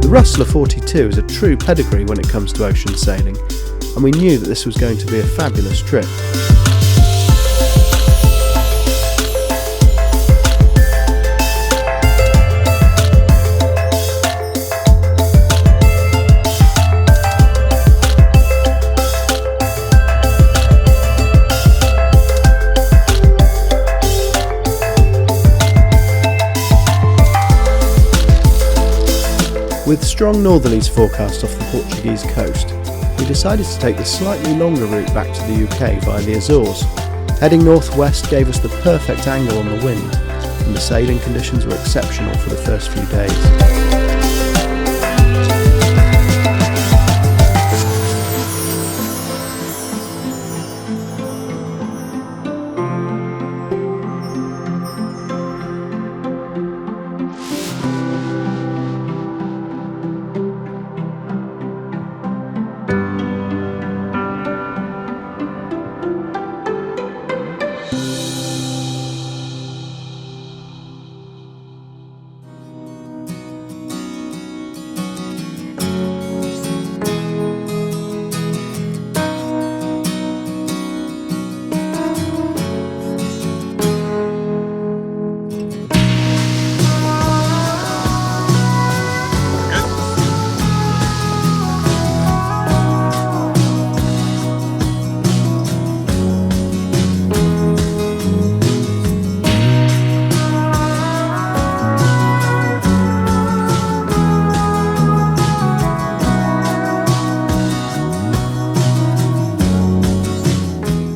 The Rustler 42 is a true pedigree when it comes to ocean sailing, and we knew that this was going to be a fabulous trip. With strong northerlies forecast off the Portuguese coast, we decided to take the slightly longer route back to the UK via the Azores. Heading northwest gave us the perfect angle on the wind, and the sailing conditions were exceptional for the first few days.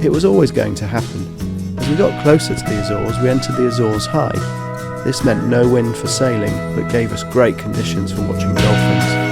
It was always going to happen. As we got closer to the Azores, we entered the Azores high. This meant no wind for sailing, but gave us great conditions for watching dolphins.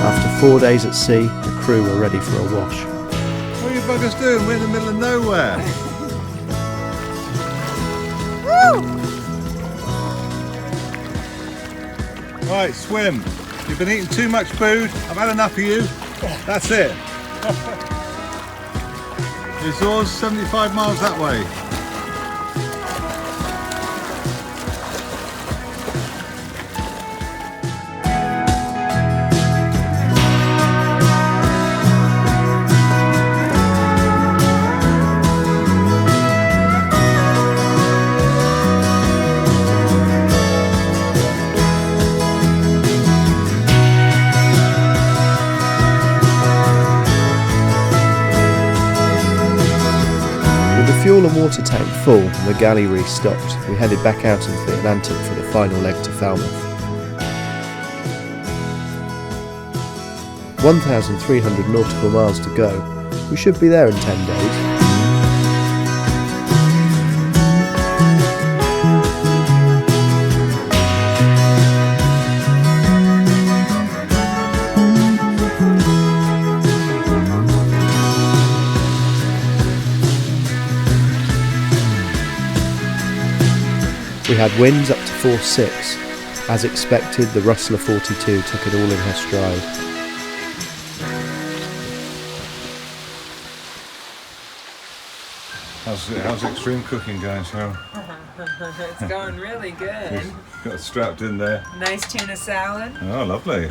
After 4 days at sea, the crew were ready for a wash. What are you buggers doing? We're in the middle of nowhere. Right, swim. You've been eating too much food. I've had enough of you. That's it. The Azores, 75 miles that way. Fuel and water tank full and the galley restocked, we headed back out into the Atlantic for the final leg to Falmouth. 1,300 nautical miles to go. We should be there in 10 days. We had winds up to 4-6. As expected, the Rustler 42 took it all in her stride. How's extreme cooking going, Cheryl? It's going really good. Got it strapped in there. Nice tuna salad. Oh, lovely.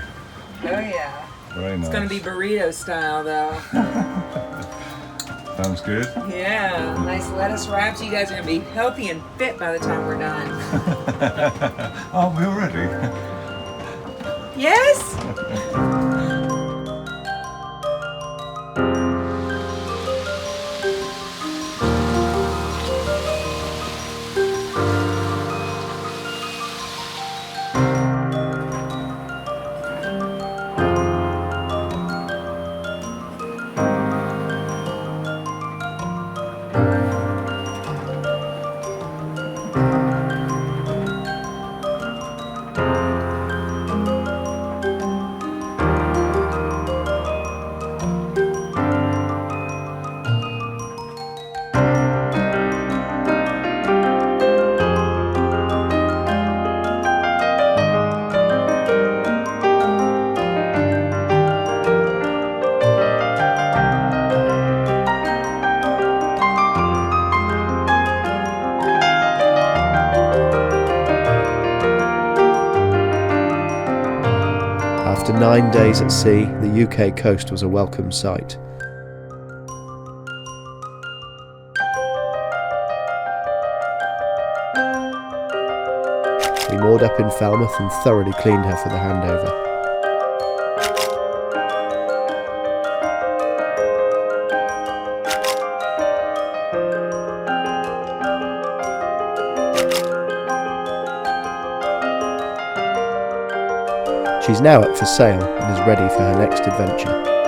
Oh yeah. Very nice. It's going to be burrito style though. Sounds good. Yeah, nice lettuce wraps. You guys are going to be healthy and fit by the time we're done. Aren't we already? Yes? After 9 days at sea, the UK coast was a welcome sight. We moored up in Falmouth and thoroughly cleaned her for the handover. She's now up for sale and is ready for her next adventure.